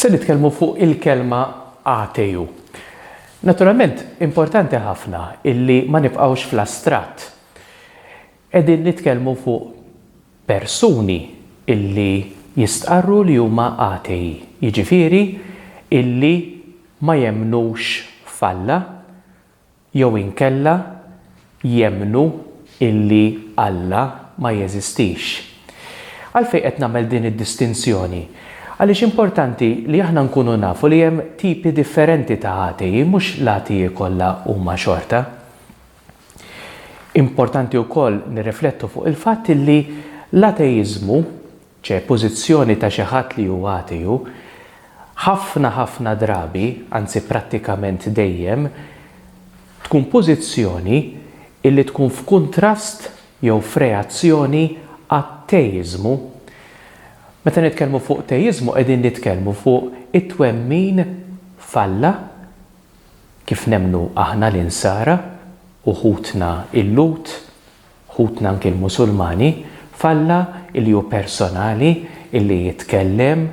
Se nitkellmu fuq il-kelma ateju. Naturalment, importanti ħafna illi ma nibqgħux fl-astratt. Qegħdin nitkellmu fuq persuni illi jistqarru li huma ateji, jiġifieri illi ma jemmnux f'Alla jew inkella jemmnu illi Alla ma jeżistix. Għalfejn qed nagħmel din id-distinzjoni? Għaliex importanti li aħna nkunu nafu li hemm tipi differenti ta' ateji, mhux l-ateji kollha huma xorta. Importanti wkoll nirriflettu fuq il-fatt li l-atejiżmu, pożizzjoni ta' xi ħadd li huwa ateju, ħafna drabi, anzi prattikament dejjem, tkun pożizzjoni illi tkun f'kuntrast jew f'reazzjoni għat-tejiżmu. Meta nitkellmu fuq tejiżmu qegħdin nitkellmu fuq it-twemmin f'Alla kif nemmnu aħna l-insara u ħutna il-Lut, ħutna anke l-Musulmani, f'Alla illi hu personali, illi jitkellem,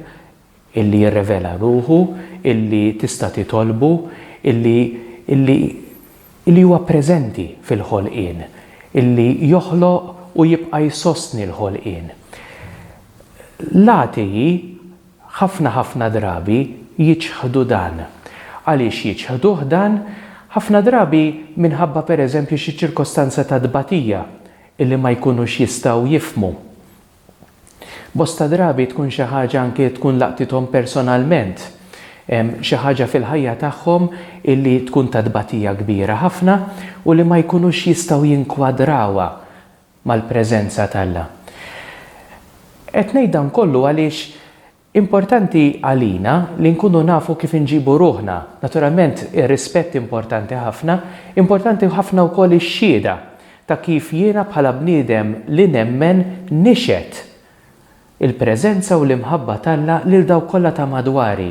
illi jirrevela ruħu, illi tista' titolbu, illi huwa preżenti fil-ħolqien, illi joħloq u jibqa' jsostni l-ħolqien. L-ateji ħafna drabi jiġħdu dan. Għaliex jiġħduh dan? Ħafna drabi minħabba pereżempju xi ċirkostanza ta' dbatija illi ma jkunux jistgħu jifhmu. Bosta drabi tkun xi ħaġa anke tkun laqtithom personalment. Xi ħaġa fil-ħajja tagħhom illi tkun ta' dbatija kbira ħafna u li ma jkunux jistgħu jinkwadrawha mal-preżenza t'Alla. Qed ngħid dan kollu għaliex importanti għalina li nkunu nafu kif inġibu ruħna. Naturalment ir-rispett importanti ħafna wkoll ix-xhieda ta' kif jiena bħala bniedem li nemmen nixed il-preżenza u l-imħabba t'Alla lil dawk kollha ta' madwari.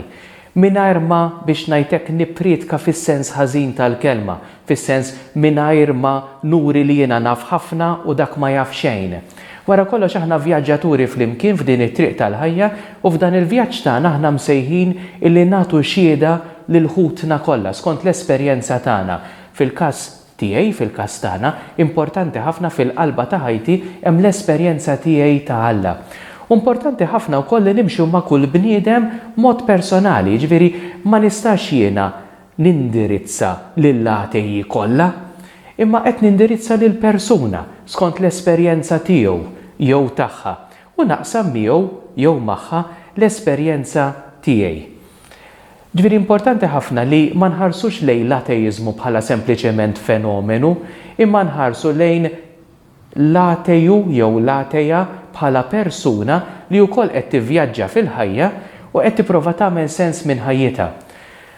Mingħajr ma biex ngħidlek nippriedka fis-sens ħażin tal-kelma, fis-sens mingħajr ma nuri li jiena naf ħafna u dak ma jaf xejn. Wara kollox aħna vjaġġaturi flimkien f'din it-triq tal-ħajja u f'dan il-vjaġġ tagħna aħna msejħin illi nagħtu xhieda lil ħutna kollha skont l-esperjenza tagħna. Fil-każ tiegħi, fil-każ tagħna, importanti ħafna fil-qalba ta' ħajti hemm l-esperjenza tiegħi ta' Alla. Importanti ħafna wkoll li nimxu ma' kull bniedem mod personali, ġifieri ma nistax jiena nindirizza lill-ateji kollha, imma qed nindirizza lil persuna skont l-esperjenza tiegħu jew tagħha u naqsam miegħu jew magħha l-esperjenza tiegħi. Ġifieri importanti ħafna li ma nħarsux lejn l-atejiżmu bħala sempliċement fenomenu, imma nħarsu lejn l-ateju jew l-ateja bħala persuna li wkoll qed tivvjaġġa fil-ħajja u qed tipprova tagħmel sens minn ħajjitha.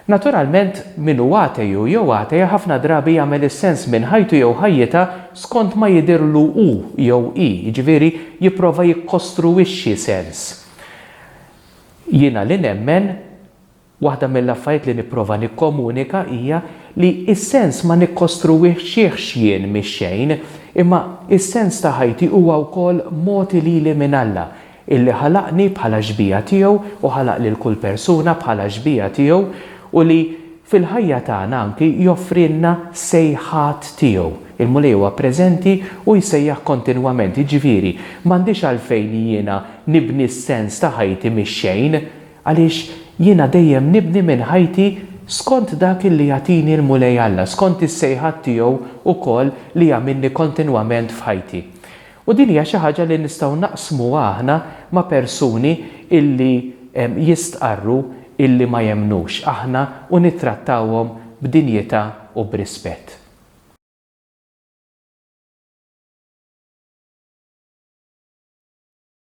Naturalment min hu ateju jew ateja ħafna drabi jagħmel is-sens minn ħajtu jew ħajjitha skont ma jidhirlu hu jew hi, jiġifieri jipprova jikkostruwixxi sens. Jiena li nemmen waħda mill-affarijiet li nipprova nikkomunika hija li s-sens ma nikkostruwixxihx jien mix-xejn, imma is-sens ta' ħajti huwa wkoll moti lili minn Alla illi ħalaqni bħala ġbija tiegħu u ħalaq lil kull persuna bħala ġbija tiegħu u li fil-ħajja tagħna anki joffrilna sejħat tiegħu. Il-mulej huwa preżenti u jsejjaħ kontinwament, jiġifieri m'għandix għalfejn jiena nibni s-sens ta' ħajti mix-xejn għaliex jiena dejjem nibni minn ħajti skont dak li jagħtini l-mulej Alla, skont is-sejħat tiegħu wkoll li jagħmilni kontinwament f'ħajti. U din hija xi ħaġa li nistgħu naqsmu aħna ma' persuni illi jistqarru illi ma jemmnux aħna u nittrattawhom b'dinjità u b'rispett.